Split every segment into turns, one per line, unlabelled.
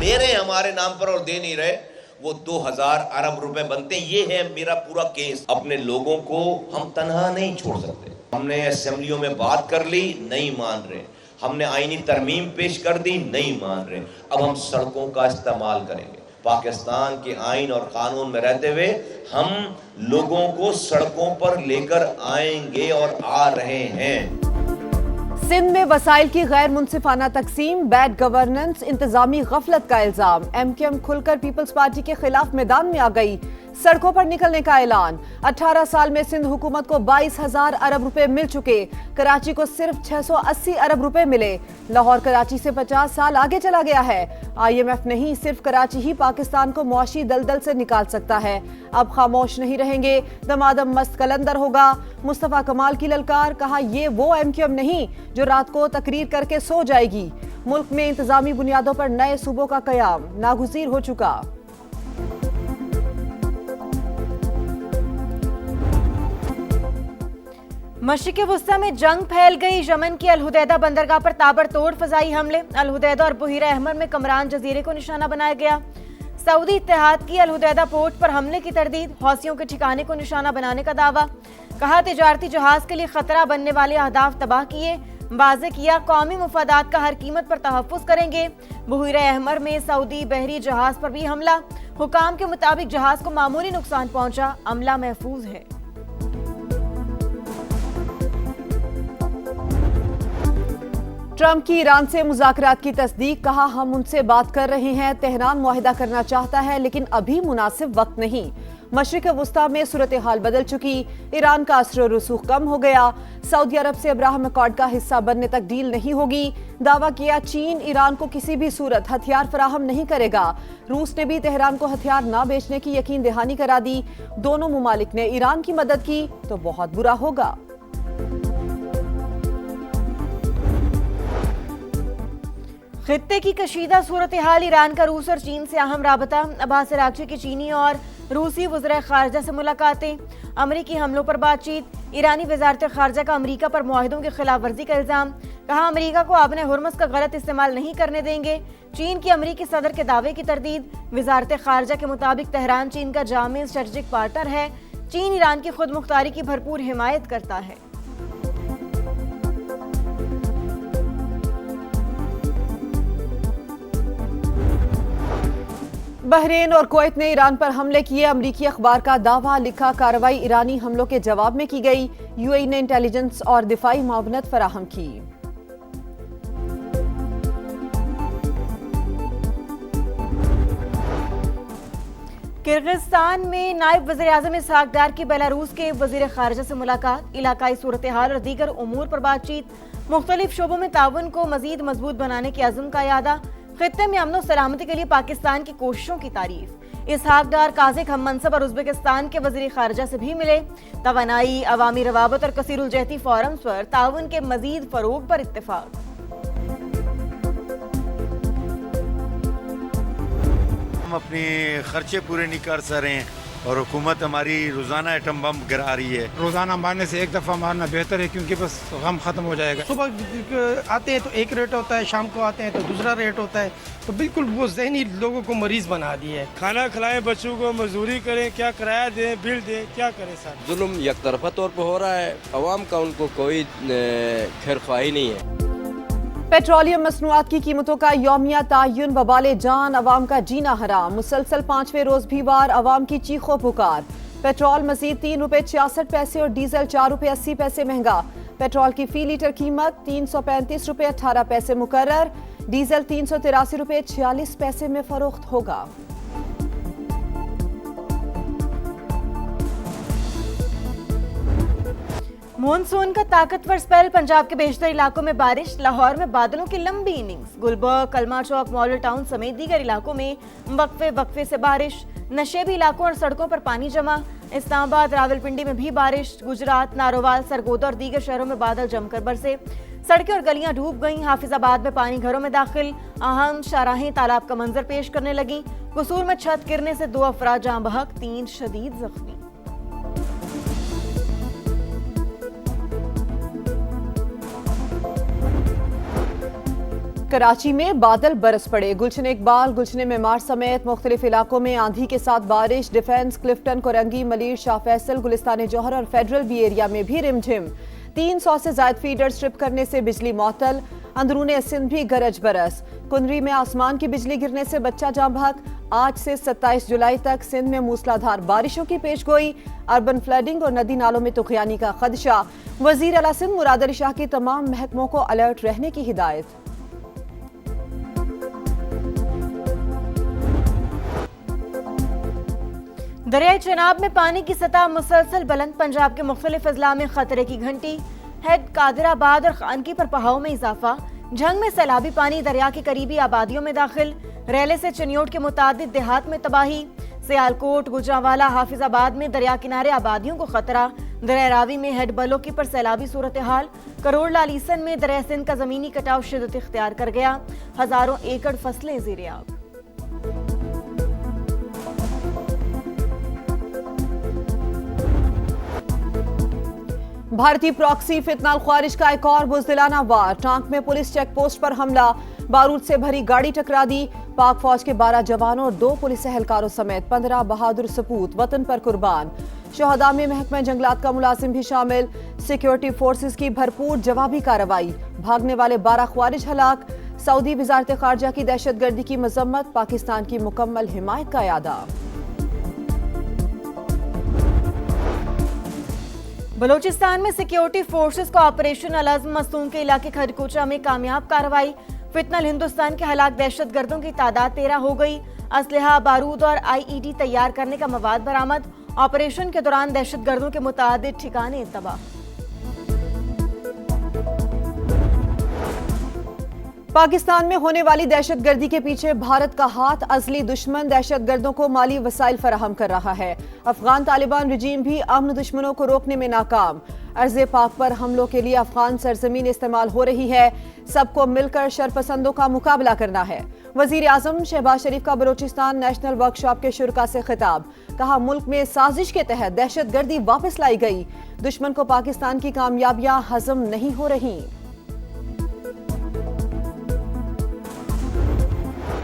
لے رہے ہیں ہمارے نام پر اور دے نہیں رہے، وہ 2000 ارب روپے بنتے ہیں۔ یہ ہے میرا پورا کیس۔ اپنے لوگوں کو ہم تنہا نہیں چھوڑ سکتے۔ ہم نے اسمبلیوں میں بات کر لی، نہیں مان رہے۔ ہم نے آئینی ترمیم پیش کر دی، نہیں مان رہے۔ اب ہم سڑکوں کا استعمال کریں گے۔ پاکستان کے آئین اور قانون میں رہتے ہوئے ہم لوگوں کو سڑکوں پر لے کر آئیں گے اور آ رہے ہیں۔
سندھ میں وسائل کی غیر منصفانہ تقسیم، بیڈ گورننس، انتظامی غفلت کا الزام۔ ایم کیو ایم کھل کر پیپلز پارٹی کے خلاف میدان میں آ گئی، سڑکوں پر نکلنے کا اعلان۔ 18 سال میں سندھ حکومت کو 22,000 ارب روپے مل چکے، کراچی کو صرف 680 ارب روپے ملے۔ لاہور کراچی سے 50 سال آگے چلا گیا ہے۔ آئی ایم ایف نہیں، صرف کراچی ہی پاکستان کو معاشی دلدل سے نکال سکتا ہے۔ اب خاموش نہیں رہیں گے، دمادم مست قلندر ہوگا۔ مصطفیٰ کمال کی للکار، کہا یہ وہ ایم کیو ایم نہیں جو رات کو تقریر کر کے سو جائے گی۔ ملک میں انتظامی بنیادوں پر نئے صوبوں کا قیام ناگزیر ہو چکا۔
مشرق وسطی میں جنگ پھیل گئی، یمن کی الحدیدہ بندرگاہ پر تابڑ توڑ فضائی حملے، الحدیدہ اور بحیرہ احمر میں کمران جزیرے کو نشانہ بنایا گیا۔ سعودی اتحاد کی الحدیدہ پورٹ پر حملے کی تردید، حوثیوں کے ٹھکانے کو نشانہ بنانے کا دعویٰ، کہا تجارتی جہاز کے لیے خطرہ بننے والے اہداف تباہ کیے، واضح کیا قومی مفادات کا ہر قیمت پر تحفظ کریں گے۔ بحیرہ احمر میں سعودی بحری جہاز پر بھی حملہ، حکام کے مطابق جہاز کو معمولی نقصان پہنچا، عملہ محفوظ ہے۔
ٹرمپ کی ایران سے مذاکرات کی تصدیق، کہا ہم ان سے بات کر رہے ہیں، تہران معاہدہ کرنا چاہتا ہے لیکن ابھی مناسب وقت نہیں۔ مشرق وسطی میں صورتحال بدل چکی، ایران کا اثر و رسوخ کم ہو گیا، سعودی عرب سے ابراہم اکارڈ کا حصہ بننے تک ڈیل نہیں ہوگی، دعویٰ کیا چین ایران کو کسی بھی صورت ہتھیار فراہم نہیں کرے گا۔ روس نے بھی تہران کو ہتھیار نہ بیچنے کی یقین دہانی کرا دی، دونوں ممالک نے ایران کی مدد کی تو بہت برا ہوگا۔
خطے کی کشیدہ صورتحال، ایران کا روس اور چین سے اہم رابطہ، عباس عراقچی کی چینی اور روسی وزراء خارجہ سے ملاقاتیں، امریکی حملوں پر بات چیت، ایرانی وزارت خارجہ کا امریکہ پر معاہدوں کی خلاف ورزی کا الزام، کہا امریکہ کو آبِ ہرمز کا غلط استعمال نہیں کرنے دیں گے۔ چین کی امریکی صدر کے دعوے کی تردید، وزارت خارجہ کے مطابق تہران چین کا جامع اسٹریٹجک پارٹنر ہے، چین ایران کی خود مختاری کی بھرپور حمایت کرتا ہے۔
بحرین اور کویت نے ایران پر حملے کیے، امریکی اخبار کا دعویٰ، لکھا کارروائی ایرانی حملوں کے جواب میں کی گئی، یو اے ای نے انٹیلیجنس اور دفاعی معاونت فراہم کی۔
کرغزستان میں نائب وزیر اعظم اسحاق ڈار کی بیلاروس کے وزیر خارجہ سے ملاقات، علاقائی صورتحال اور دیگر امور پر بات چیت، مختلف شعبوں میں تعاون کو مزید مضبوط بنانے کے عزم کا اعادہ، خطے میں امن و سلامتی کے لیے پاکستان کی کوششوں کی تعریف۔ اسحاق ڈار قازق ہم منصب اور ازبکستان کے وزیر خارجہ سے بھی ملے، توانائی، عوامی روابط اور کثیر الجہتی فورمز پر تعاون کے مزید فروغ پر اتفاق۔
ہم اپنے خرچے پورے نہیں کر سک رہے ہیں اور حکومت ہماری روزانہ ایٹم بم گرا رہی ہے۔
روزانہ مارنے سے ایک دفعہ مارنا بہتر ہے، کیونکہ بس غم ختم ہو جائے گا۔ صبح آتے ہیں تو ایک ریٹ ہوتا ہے، شام کو آتے ہیں تو دوسرا ریٹ ہوتا ہے، تو بالکل وہ ذہنی لوگوں کو مریض بنا دیا ہے۔
کھانا کھلائیں بچوں کو، مزدوری کریں، کیا کرایہ دیں، بل دیں، کیا کریں سر؟
ظلم یک طرفہ طور پہ ہو رہا ہے، عوام کا ان کو کوئی خیر خواہی نہیں ہے۔
پیٹرولیم مصنوعات کی قیمتوں کا یومیہ تعین، وبال جان، عوام کا جینا حرام، مسلسل 5ویں روز بھی وار عوام کی چیخو پکار۔ پیٹرول مزید 3 روپے 66 پیسے اور ڈیزل 4 روپے 80 پیسے مہنگا، پیٹرول کی فی لیٹر قیمت 335 روپے 18 پیسے مقرر، ڈیزل 383 روپے 46 پیسے میں فروخت ہوگا۔
مونسون کا طاقتور سپیل، پنجاب کے بیشتر علاقوں میں بارش، لاہور میں بادلوں کی لمبی اننگز، گلبرگ، کلمہ چوک، ماڈل ٹاؤن سمیت دیگر علاقوں میں وقفے سے بارش، نشیبی علاقوں اور سڑکوں پر پانی جمع، اسلام آباد، راولپنڈی میں بھی بارش، گجرات، نارووال، سرگودا اور دیگر شہروں میں بادل جم کر برسے، سڑکیں اور گلیاں ڈوب گئیں، حافظ آباد میں پانی گھروں میں داخل، اہم شاہراہیں تالاب کا منظر پیش کرنے لگیں، قصور میں چھت گرنے سے 2 افراد جاں بحق، 3 شدید زخمی۔
कराची में बादल बरस पड़े। गुलशन इकबाल, गुलशन मेमार समेत मुख्तलिफ इलाकों में आंधी के साथ बारिश। डिफेंस, क्लिफ्टन, कोरंगी, मलीर, शाह फैसल, गुलिस्तान जौहर और फेडरल बी एरिया में भी रिमझिम। 300 से ज्यादा फीडर स्ट्रिप करने से बिजली मअतल। अंदरूने सिंध भी गरज बरस। कुंदरी में आसमान की बिजली गिरने से बच्चा जाँ बहक। आज से 27 जुलाई तक सिंध में मूसलाधार बारिशों की पेशगोई। अर्बन फ्लडिंग और नदी नालों में तुग़यानी का खदशा। वजीर आला सिंध मुराद अली शाह की तमाम महकमों को अलर्ट रहने की हिदायत।
दरियाई चेनाब में पानी की सतह मुसलसल बुलंद। पंजाब के मुख्तलिफ अजला में खतरे की घंटी। हेड, कादिराबाद और खानकी पर बहाव में इजाफा। झंग में सैलाबी पानी दरिया की करीबी आबादियों में दाखिल। रेले से चनियोट के मुतादिद देहात में तबाही। सियालकोट, गुजरांवाला, हाफिजाबाद में दरिया किनारे आबादियों को खतरा। दरिया रावी में हेड बलोकी पर सैलाबी सूरत हाल। करोड़ लालीसन में दरिया सिंध का जमीनी कटाव शिद्दत इख्तियार कर गया। हजारों एकड़ फसलें ज़ेरे आब।
भारतीय प्रॉक्सी फितनाल ख्वारिज का एक और बुज़दिलाना वार। टांक में पुलिस चेक पोस्ट पर हमला। बारूद से भरी गाड़ी टकरा दी। पाक फौज के 12 जवानों और 2 पुलिस एहलकारों समेत 15 बहादुर सपूत वतन पर कुर्बान। शहदा में महकमा जंगलात का मुलाजिम भी शामिल। सिक्योरिटी फोर्सेस की भरपूर जवाबी कार्रवाई। भागने वाले 12 ख्वारिज हलाक। सऊदी वजारत खारजा की दहशतगर्दी की मजम्मत। पाकिस्तान की मुकम्मल हिमायत का यादा।
बलोचिस्तान में सिक्योरिटी फोर्सेस का ऑपरेशन अल-अज़्म मसूम के इलाके खरकोचा में कामयाब कार्रवाई। फितनल हिंदुस्तान के हलाक दहशतगर्दों की तादाद 13 हो गई। असलहा, बारूद और IED तैयार करने का मवाद बरामद। ऑपरेशन के दौरान दहशतगर्दों के मुतादिद ठिकाने तबाह।
पाकिस्तान में होने वाली दहशतगर्दी के पीछे भारत का हाथ। असली दुश्मन दहशतगर्दों को माली वसाइल फराहम कर रहा है। अफगान तालिबान रजीम भी अमन दुश्मनों को रोकने में नाकाम। अर्ज़े पाक पर हमलों के लिए अफगान सरजमीन इस्तेमाल हो रही है। सबको मिलकर शरपसंदों का मुकाबला करना है। वजीर आजम शहबाज शरीफ का बलोचिस्तान नेशनल वर्कशॉप के शुरका से खिताब। कहा, मुल्क में साजिश के तहत दहशतगर्दी वापस लाई गई। दुश्मन को पाकिस्तान की कामयाबियां हजम नहीं हो रही।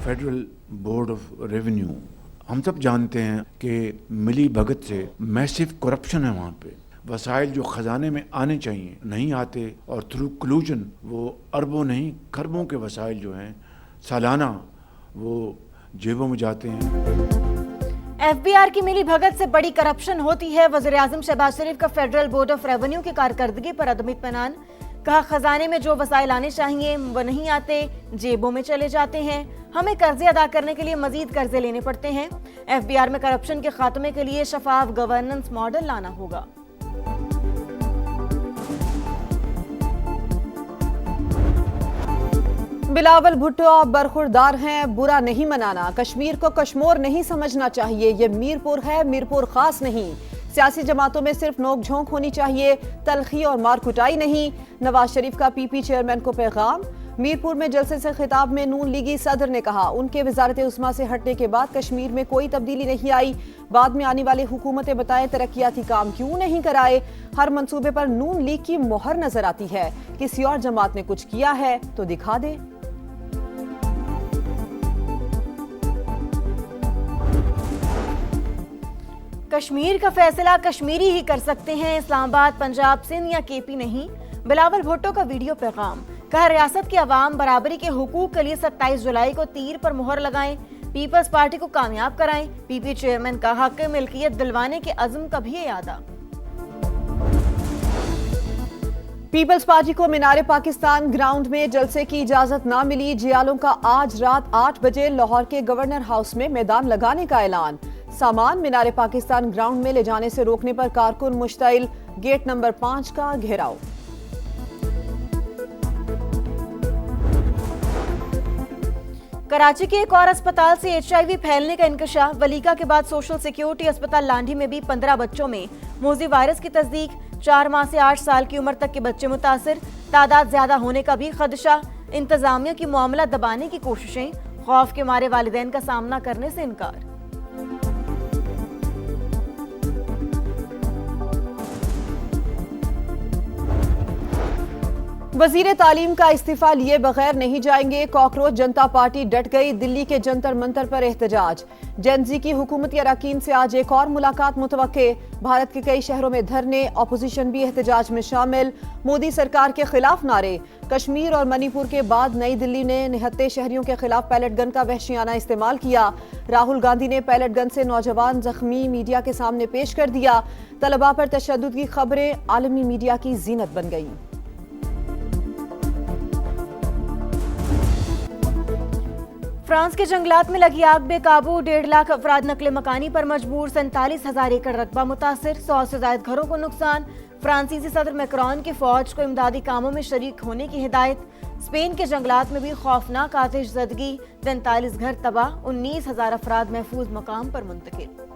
फेडरल बोर्ड ऑफ रेवेन्यू, हम सब जानते हैं कि मिली भगत से मैसिव करप्शन है वहाँ पे। वसाइल जो ख़जाने में आने चाहिए नहीं आते और थ्रू कलूजन वो अरबों नहीं खरबों के वसाइल जो हैं सालाना वो जेबों में जाते हैं।
FBR की मिली भगत से बड़ी करप्शन होती है। वज़ीर आज़म शहबाज शरीफ का फेडरल बोर्ड ऑफ रेवेन्यू की कारकर्दगी पर अदम इत्मीनान। कहा, खजाने में जो वसाइल आने चाहिए वो नहीं आते, जेबों में चले जाते हैं। हमें कर्जे अदा करने के लिए मजीद कर्जे लेने पड़ते हैं। FBR में करप्शन के खात्मे के लिए शफाफ गवर्नेंस मॉडल लाना होगा।
बिलावल भुट्टो आप बरखुरदार हैं, बुरा नहीं मनाना। कश्मीर को कश्मोर नहीं समझना चाहिए। ये मीरपुर है, मीरपुर खास नहीं। सियासी जमातों में सिर्फ नोक झोंक होनी चाहिए, तलखी और मारकुटाई नहीं। नवाज शरीफ का PP चेयरमैन को पैगाम। मीरपुर में जलसे से खिताब में नून लीगी सदर ने कहा, उनके वजारत उस्मा से हटने के बाद कश्मीर में कोई तब्दीली नहीं आई। बाद में आने वाली हुकूमतें बताएं तरक्याती काम क्यों नहीं कराए। हर मंसूबे पर नून लीग की मोहर नजर आती है। किसी और जमात ने कुछ किया है तो दिखा दे।
कश्मीर का फैसला कश्मीरी ही कर सकते हैं। इस्लामाबाद, पंजाब, सिंध या KP नहीं। बिलावल भुट्टो का वीडियो पैगाम। कहा, रियासत की आवाम बराबरी के हुकूक के लिए 27 जुलाई को तीर पर मुहर लगाएं। पीपल्स पार्टी को कामयाब कराएं। PP चेयरमैन का हक मिल्कियत दिलवाने के अज़्म का भी इरादा।
पीपल्स पार्टी को मीनारे पाकिस्तान ग्राउंड में जलसे की इजाजत ना मिली। जियालों का आज रात 8 बजे लाहौर के गवर्नर हाउस में मैदान लगाने का ऐलान। सामान मीनारे पाकिस्तान ग्राउंड में ले जाने से रोकने पर कारकुन मुश्तइल। गेट नंबर 5 का घेराव।
कराची के एक और अस्पताल से HIV फैलने का इंकशाफ। वलीका के बाद सोशल सिक्योरिटी अस्पताल लांडी में भी 15 बच्चों में मोज़ी वायरस की तस्दीक। 4 माह से 8 साल की उम्र तक के बच्चे मुतासिर। तादाद ज्यादा होने का भी खदशा। इंतजामिया की मामला दबाने की कोशिशें। खौफ के मारे वालिदैन का सामना करने से इनकार।
वजीर तालीम का इस्तीफा लिए बगैर नहीं जाएंगे, कॉकरोच जनता पार्टी डट गई, दिल्ली के जंतर मंतर पर एहतजाज। जेनजी की हुकूमती अरकान से आज एक और मुलाकात मुतवक्के, भारत के कई शहरों में धरने, अपोजिशन भी एहतजाज में शामिल, मोदी सरकार के खिलाफ नारे। कश्मीर और मणिपुर के बाद नई दिल्ली ने निहत्ते शहरियों के खिलाफ पैलेट गन का वहशियाना इस्तेमाल किया। राहुल गांधी ने पैलेट गन से नौजवान जख्मी मीडिया के सामने पेश कर दिया। तलबा पर तशद्दुद की खबरें आलमी मीडिया की जीनत बन गईं।
फ्रांस के जंगलात में लगी आग बेकाबू, 1.5 लाख अफराद नकले मकानी पर मजबूर, 47,000 एकड़ रकबा मुतासिर, 100 से ज्यादा घरों को नुकसान। फ्रांसीसी सदर मैक्रोन की फौज को इमदादी कामों में शरीक होने की हिदायत। स्पेन के जंगलात में भी खौफनाक आतिश ज़दगी, 43 घर तबाह, 19,000 अफराद महफूज मकाम पर मुंतकिल।